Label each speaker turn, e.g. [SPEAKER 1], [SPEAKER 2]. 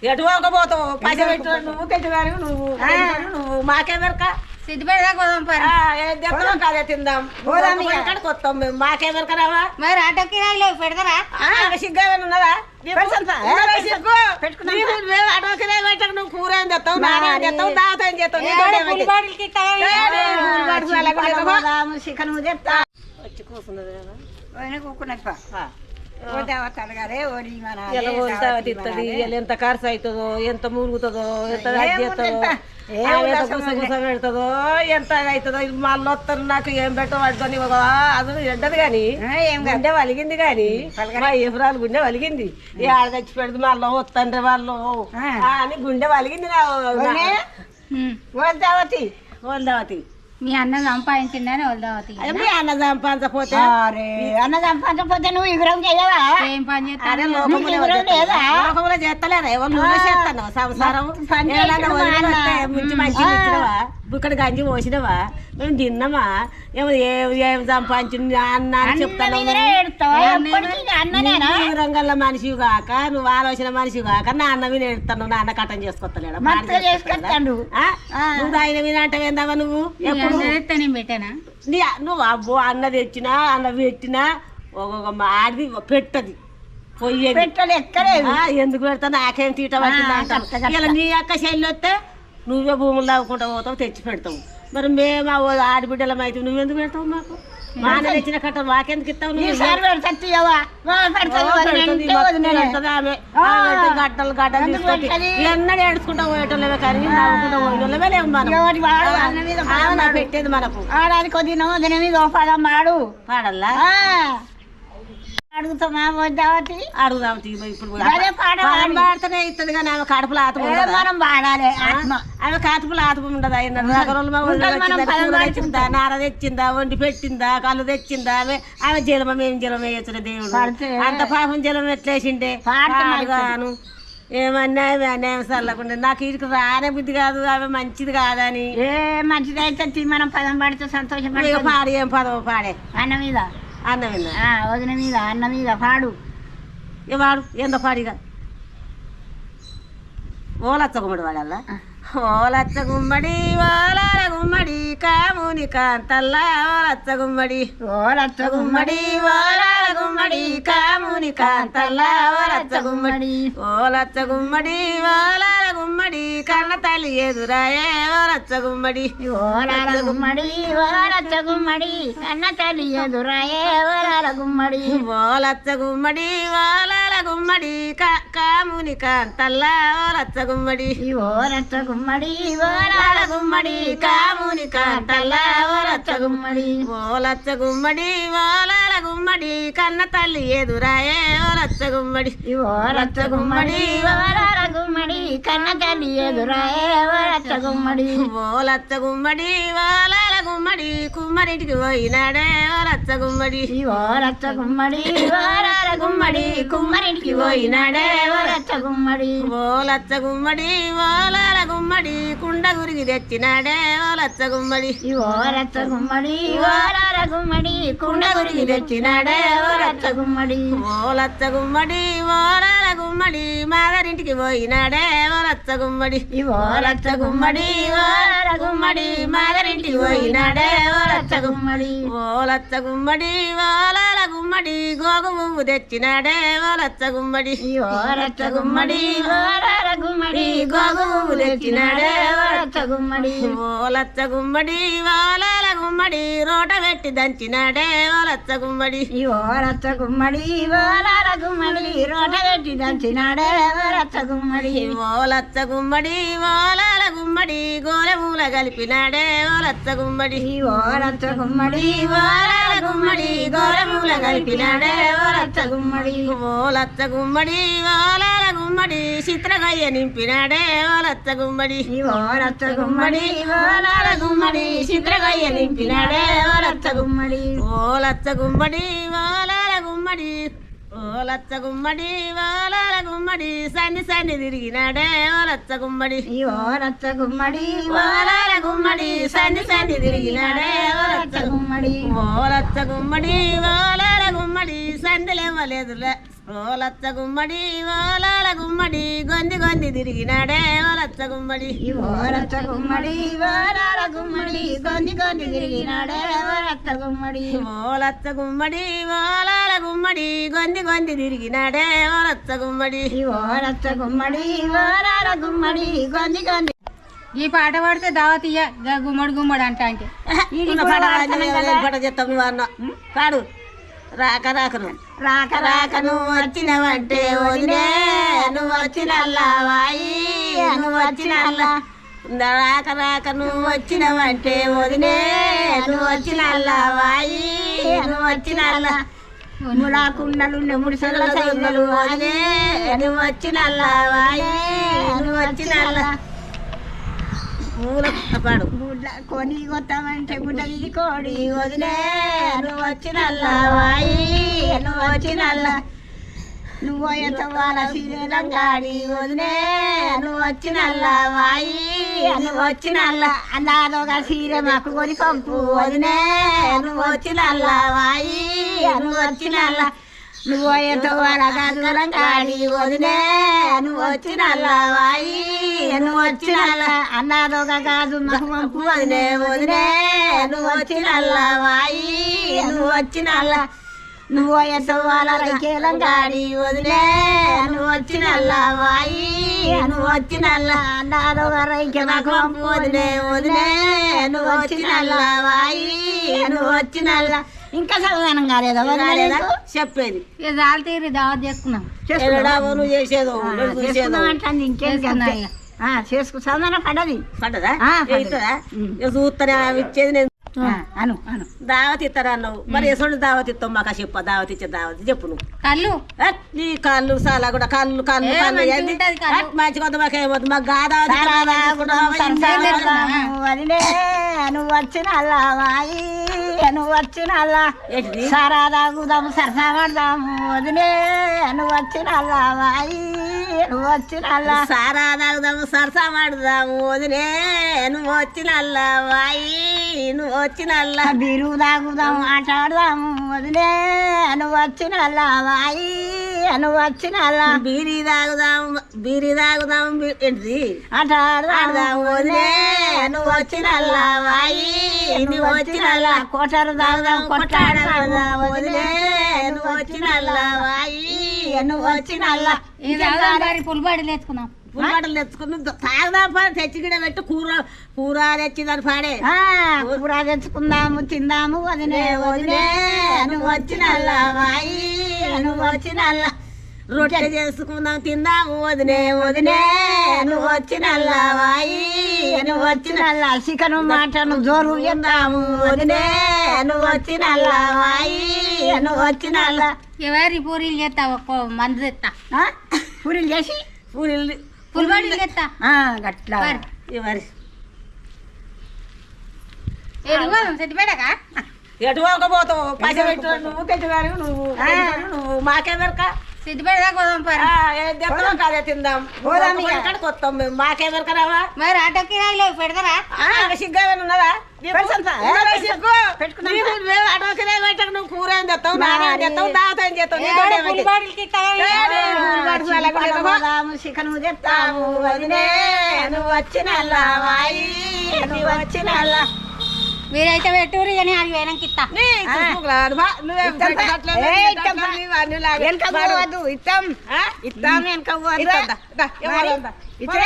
[SPEAKER 1] ఎటు పోకపోతావు పైస పెట్టు నువ్వు తెచ్చుగారు నువ్వు మాకేమెరక అదే తిందాం ఇక్కడికి వస్తాం మేము మాకేమెరక రావా
[SPEAKER 2] మరి ఆటో కిరాయిలు పెడతారా
[SPEAKER 1] సిగ్గా ఉన్నదా ఆటో కిరాయి పెట్టక నువ్వు కూర ఏం తెస్తావు నాన్న తెస్తావు దావత ఏం చేస్తావు చికెన్ చెప్తా వచ్చి కూర్చున్నది కదా
[SPEAKER 2] కూకున్నది
[SPEAKER 1] ఎంత ఖర్చు అవుతుందో ఎంత మురుగుతుందో ఎంత చేస్తుందో పెడుతుందో ఎంత అవుతుందో మళ్ళీ వస్తారు నాకు ఏం పెట్టబడుతుంది అది ఎండదు కానీ గుండె వలిగింది కానీ మా ఏపురాలు గుండె వలిగింది ఆడ తెచ్చి పెడితే మళ్ళీ వస్తుండ్రే వాళ్ళు అని గుండె వలిగింది వల్దావతి
[SPEAKER 2] మీ అన్న సంపాదించిందని వల్దావతి
[SPEAKER 1] మీ అన్న సంపాదించకపోతే
[SPEAKER 2] అన్న సంపాదించకపోతే నువ్వు విగ్రహం చేయవా ఏం పని
[SPEAKER 1] లోకంలో చేస్తలేదా ఎవరు చేస్తాను సంసారం మంచి ఇక్కడ గంజి పోసినవా మేము తిన్నామా ఏం సంపాదించింది అన్న అని చెప్తాను రంగంలో మనిషి కాక నువ్వు ఆలోచన మనిషి కాక నా అన్న మీద ఎడతాను నా అన్న కట్టం చేసుకొస్తలేడు నువ్వు ఆయన మీద అంటే ఏందావా నువ్వు
[SPEAKER 2] పెట్టానా
[SPEAKER 1] నువ్వు అబ్బో అన్న తెచ్చినా అన్న పెట్టినా ఒక్కొక్క ఆడిది పెట్టది పొయ్యేది ఎందుకు పెడతా నాకేం తీట పట్టింది ఇలా నీ అక్క చెల్లి వస్తే నువ్వే భూములు లాగుకుంటా పోతావు తెచ్చి పెడతావు మరి మేము ఆడబిడ్డలం అయితే నువ్వెందుకు పెడతావు మాకు మా అన్న తెచ్చిన కట్ట మాకెందుకు ఇస్తావు గడ్డలు గడ్డలు ఎన్నడూ ఏడుచుకుంటా పోయేటోళ్ళమే కానీ నవ్వుకుంటా పోయేటోళ్ళమే లేవు మనం పెట్టేది మనకు
[SPEAKER 2] ఆడాది కొద్దిగా దీని మీద పాడు
[SPEAKER 1] పాడల్లా
[SPEAKER 2] అడుగుతామా వద్దావతి
[SPEAKER 1] అడుగుదాం ఇప్పుడు పాడితేనే ఇస్తుంది కానీ ఆమె కడుపులో ఆత్మ
[SPEAKER 2] మనం పాడాలి
[SPEAKER 1] ఆమె కడుపులో ఆత్మ ఉండదు తెచ్చిందా నార తెచ్చిందా వండి పెట్టిందా కళ్ళు తెచ్చిందా ఆమె జలమ మేము జలం వేయచ్చిన దేవుడు అంత పాపం జలం ఎట్లేసిండే పాడుగాను ఏమన్నాయి అన్యాయం చల్లకుండా నాకు ఇటుకు రానే బుద్ధి కాదు ఆమె మంచిది కాదని
[SPEAKER 2] ఏ మంచిది అయితే మనం పదం పాడితే సంతోషం
[SPEAKER 1] పాడి ఏం పదం పాడే
[SPEAKER 2] అన్న మీద వదిన మీద అన్న మీద పాడు
[SPEAKER 1] వాడు ఎంత పాడిగా ఓలచ్చ గుమ్మడి వాడల్లా ఓలచ్చ గుమ్మడి ఓలాల గుమ్మడి కాముని కాంతల్లా ఓలచ్చ గుమ్మడి
[SPEAKER 2] ఓలచ్చ గుమ్మడి
[SPEAKER 1] ఓలాల గుమ్మడి కాముని కాంతల్లా ఓలచ్చ గుమ్మడి ఓలచ్చ గుమ్మడి ఓలాల గుమ్మడి కన్న తల్లి ఎదురాయే ఓలచ్చ గుమ్మడి
[SPEAKER 2] ఓలాల గుమ్మడి ఓలచ్చ గుమ్మడి కన్న తల్లి ఎదురాయే ఓలాల గుమ్మడి
[SPEAKER 1] ఓలచ్చ గుమ్మడి ఓలాల గుమ్మడి కాముని కాంతల్లా ఓలచ్చ గుమ్మడి
[SPEAKER 2] ఓలచ్చ గుమ్మడి
[SPEAKER 1] ఓలాల గుమ్మడి కాముని కాంతల్లా ఓలచ్చ గుమ్మడి ఓలచ్చ గుమ్మడి ఓలాల గుమ్మడి కన్న తల్లి ఎదురాయే ఓలచ్చ గుమ్మడి
[SPEAKER 2] ఓలచ్చ గుమ్మడి ఓలాల గుమ్మడి కన్న తల్లి ఎదురాయే ఓలచ్చ గుమ్మడి
[SPEAKER 1] ఓలచ్చ గుమ్మడి ఓలాల గుమ్మడి కుమ్మరింటికి పోయినాడే ఓలచ్చ గుమ్మడి
[SPEAKER 2] ఓలచ్చ గుమ్మడి ఓలాల గుమ్మడి కుమ్మరింటికి పోయినాడే ఓలచ్చ గుమ్మడి
[SPEAKER 1] ఓలచ్చ గుమ్మడి ఓలాల గుమ్మడి కుండ గురికి తెచ్చినాడే ఓలచ్చ గుమ్మడి
[SPEAKER 2] ఓలచ్చ గుమ్మడి ఓలాల గుమ్మడి కుండ గురికి తెచ్చినాడే ఓలచ్చ గుమ్మడి
[SPEAKER 1] ఓలచ్చ గుమ్మడి ఓలాల గుమ్మడి మాదరింటికి పోయినాడే ఓలచ్చ గుమ్మడి
[SPEAKER 2] ఓలచ్చ గుమ్మడి ఓలాల గుమ్మడి మాదరింటికి పోయినాడే ఓలచ్చ గుమ్మడి
[SPEAKER 1] ఓలచ్చ గుమ్మడి ఓలాల గుమ్మడి గోగు పువ్వు తెచ్చినాడే ఓలచ్చ గుమ్మడి
[SPEAKER 2] ఓలచ్చ గుమ్మడి ఓలాల గుమ్మడి గోగు పువ్వు తెచ్చినాడే ఓలచ్చ గుమ్మడి
[SPEAKER 1] ఓలచ్చ గుమ్మడి ఓలాల గుమ్మడి రోట పెట్టి దంచినాడే ఓలచ్చ గుమ్మడి
[SPEAKER 2] ఓలచ్చ గుమ్మడి ఓలాల గుమ్మడి రోట పెట్టి దంచినాడే ఓలచ్చ గుమ్మడి
[SPEAKER 1] ఓలచ్చ గుమ్మడి ఓలాల గుమ్మడి గోలమూల కలిపినాడే ఓలచ్చ గుమ్మడి
[SPEAKER 2] ఓలచ్చ గుమ్మడి ఓలాల గుమ్మడి గోలమూల కలిపినాడే ఓలచ్చ గుమ్మడి
[SPEAKER 1] ఓలచ్చ గుమ్మడి ఓలాల గుమ్మడి చిత్రగయ్య నింపినాడే ఓలచ్చ గుమ్మడి
[SPEAKER 2] ఓలచ్చ గుమ్మడి ఓలాల గుమ్మడి చిత్రగయ్య నింపినాడే ఓలచ్చ గుమ్మడి
[SPEAKER 1] ఓలచ్చ గుమ్మడి ఓలాల గుమ్మడి ఓలచ్చ గుమ్మడి ఓలాల గుమ్మడి సన్ని సన్ని తిరిగినాడే ఓలచ్చ గుమ్మడి
[SPEAKER 2] ఓలచ్చ గుమ్మడి
[SPEAKER 1] ఓలాల గుమ్మడి సన్ని సన్ని తిరిగినాడే ఓలచ్చ
[SPEAKER 2] గుమ్మడి
[SPEAKER 1] ఓలచ్చ గుమ్మడి ఓలాల గుమ్మడి సందలేమలేదు ఓ లచ్చ గుమ్మడి ఓ లాల గుమ్మడి గొంది గొంది తిరిగినాడే ఓ లచ్చ గుమ్మడి
[SPEAKER 2] ఓరచ్చ గుమ్మడి ఓరాల గుమ్మడి గొంది గొంది తిరిగినాడే ఓరచ్చ గుమ్మడి
[SPEAKER 1] ఓ లచ్చ గుమ్మడి ఓ లాల గుమ్మడి గొంది గొంది తిరిగినాడే ఓ లచ్చ గుమ్మడి
[SPEAKER 2] ఓరచ్చ గుమ్మడి ఓరాల గుమ్మడి గొంది గొంది.
[SPEAKER 3] ఈ పాట పాడితే దావతీయ గుమ్మడి గుమ్మడి అంటే
[SPEAKER 1] పాట చెప్తాం నువ్వు అన్న పాడు రాక రాకను
[SPEAKER 2] రాక రాక నువ్వు వచ్చినవంటే వదిలే నువ్వు వచ్చినల్లావాయి నువ్వు వచ్చినల్లా
[SPEAKER 1] రాక రాక నువ్వు వచ్చినవంటే వదిలే నువ్వు వచ్చినల్లావాయి నువ్వు వచ్చినల్లా
[SPEAKER 2] ముడా కుండలు నెముడు సెల్ల సైన్నులు
[SPEAKER 1] వదిలే నువ్వు వచ్చినల్లావాయి నువ్వు వచ్చినల్లా పాడు
[SPEAKER 2] గుడ్ల కొని కొత్తమంటే గుడ్డ ఇది కోడి
[SPEAKER 1] వదిలే నువ్వు వచ్చినల్లావాయి నువ్వు వచ్చినల్లా
[SPEAKER 2] నువ్వు ఎంత వాళ్ళ
[SPEAKER 1] రంగాడి వదిలే నువ్వు వచ్చినల్లావాయి నువ్వు వచ్చినల్లా
[SPEAKER 2] అన్నాదోగా సీర మాకు కొని పంపు
[SPEAKER 1] వదిలే నువ్వు వచ్చినల్లావాయి నువ్వు వచ్చినల్లా
[SPEAKER 2] నువ్వు ఎంత వాళ్ళ
[SPEAKER 1] రంగాడి వదిలే నువ్వు వచ్చినల్లావాయి నువ్వు వచ్చినల్లా
[SPEAKER 2] అన్నాదోగా గాజు మాకు పంపు
[SPEAKER 1] వదిలే వదిలే నువ్వు వచ్చినల్లావాయి నువ్వు వచ్చినల్లా
[SPEAKER 2] నువ్వు ఎంత వాళ్ళ
[SPEAKER 1] రంగాడి వదిలే నువ్వు వచ్చినల్లావాయి నువ్వు వచ్చినల్లా
[SPEAKER 2] అన్నాదోగా రైకే మాకు పంపు
[SPEAKER 1] వదిలే వదిలే నువ్వు వచ్చినల్లావాయి నువ్వు వచ్చినల్లా
[SPEAKER 2] ఇంకా చదవనం కాలేదా
[SPEAKER 1] రాలేదా? చెప్పేది
[SPEAKER 3] జాలి తీరి దావత్ చేసుకున్నాం.
[SPEAKER 1] ఎరడావో నువ్వు చేసేదో చూసేదో
[SPEAKER 2] అంటే ఇంకేం
[SPEAKER 3] చేసుకున్నా ఇక.
[SPEAKER 2] చేసుకు చదవన పడ్డది
[SPEAKER 1] పడ్డదా
[SPEAKER 2] పడ్డది.
[SPEAKER 1] ఇస్తుందా చూస్తానే ఇచ్చేది నేను
[SPEAKER 2] అను అను
[SPEAKER 1] దావత్ ఇస్తారా అన్నావు మరి ఎసోడు దావత్ ఇస్తావు మాకు చెప్ప దావత్ ఇచ్చే దావత్ చెప్పు నువ్వు
[SPEAKER 3] కళ్ళు
[SPEAKER 1] నీ కాళ్ళు చాలా కూడా కాళ్ళు కాళ్ళు
[SPEAKER 3] ఏ,
[SPEAKER 1] కాళ్ళు
[SPEAKER 3] మంచిగా
[SPEAKER 1] ఏంది?
[SPEAKER 3] ఉంటది కాళ్ళు.
[SPEAKER 1] మంచిగా వద్దు మాకేమొద్దు మాకు గాదావత్
[SPEAKER 2] వదిలే నువ్వు వచ్చిన అల్లావాయి నువ్వు వచ్చిన అల్లా
[SPEAKER 1] ఏంటిది
[SPEAKER 2] సారా తాగుదాము సరసా పడదాము వదిలే నువ్వు వచ్చిన అల్లావాయి నువ్వు వచ్చిన అల్లా
[SPEAKER 1] సారా తాగుదాము సరసా మాడుదాము వదిలే నువ్వు వచ్చిన అల్లవాయి నువ్వు వచ్చిన అల్ల
[SPEAKER 2] బీరు తాగుదాము ఆట ఆడదాము వదిలే నువ్వు వచ్చిన అల్లావాయి నువ్వు వచ్చిన అల్లా
[SPEAKER 1] బీరి తాగుదాము ఏంటిది
[SPEAKER 2] ఆట ఆడదాము
[SPEAKER 1] ఆడదాము వదిలే నువ్వు వచ్చిన అల్లవాయి నువ్వు వచ్చిన అల్ల
[SPEAKER 2] కోటరు తాగుదాం
[SPEAKER 1] కొట్టాడదాము వదిలే నువ్వు వచ్చిన అల్లవాయి నువ్వు వచ్చిన అల్ల
[SPEAKER 3] ఈ దాదాపు పులిబాడి లేచుకున్నాం.
[SPEAKER 1] పుల్లాటలు తెచ్చుకుని తాగుదాం పాడు తెచ్చి గిడ పెట్టి కూర తెచ్చి దాన్ని పాడే
[SPEAKER 2] కూర తెచ్చుకుందాము తిందాము వదిలే
[SPEAKER 1] వదిలే నువ్వు వచ్చిన అల్లవాయి నువ్వు వచ్చిన అల్ల రొట్టె చేసుకుందాం తిందాము వదిలే వదిలే నువ్వు వచ్చిన అల్లవాయి నువ్వు వచ్చిన అల్ల
[SPEAKER 2] చికెను మటను జోరు
[SPEAKER 1] తిందాము వదిలే నువ్వు వచ్చిన అల్లవాయి నువ్వు వచ్చిన అల్ల
[SPEAKER 3] ఎవరి పూరీలు చేస్తా ఒక్క మంది తెస్తా.
[SPEAKER 2] పూరీలు చేసి
[SPEAKER 1] పూరీలు
[SPEAKER 3] పులిబాడి చేస్తా.
[SPEAKER 2] గట్లా
[SPEAKER 3] మరి
[SPEAKER 1] మరి
[SPEAKER 3] సెట్టిపేటక
[SPEAKER 1] ఎటు పోకపోతావు పైసలు పెట్టు నువ్వు తెచ్చివారు నువ్వు మాకెవరక
[SPEAKER 3] సిద్దిపేట దాకా పోదాం పరి.
[SPEAKER 1] ఏం తెస్తాం కాదే తిందాం
[SPEAKER 2] పోదాం ఇక.
[SPEAKER 1] ఇక్కడికి వస్తాం మేము మాకెవరక రావా
[SPEAKER 3] మరి ఆటోకి రాయలేవు పెడతారా?
[SPEAKER 1] సిగ్గు ఏమైనా ఉన్నదా
[SPEAKER 2] పెడతాం.
[SPEAKER 1] ఉన్నదా సిగ్గు?
[SPEAKER 2] పెట్టుకున్నాం.
[SPEAKER 1] నీకు మేము ఆటోకి పెట్టక నువ్వు కూర ఏం తెస్తావు నాన్న ఏం తెస్తావు దావత ఏం చేస్తావు నీ తోటి ఏమైంది?
[SPEAKER 3] పులిబాడికి
[SPEAKER 2] చికెన్ తెస్తాము
[SPEAKER 1] వదిలే నువ్వు వచ్చిన అల్లవాయి నువ్వు వచ్చిన అల్ల
[SPEAKER 3] మీరైతే పెట్టూరు కానీ అది వేయడానికి ఇస్తా.
[SPEAKER 1] నువ్వేం
[SPEAKER 2] ఇస్తాం
[SPEAKER 1] ఇస్తాం
[SPEAKER 2] వెనక
[SPEAKER 1] ఇద్దా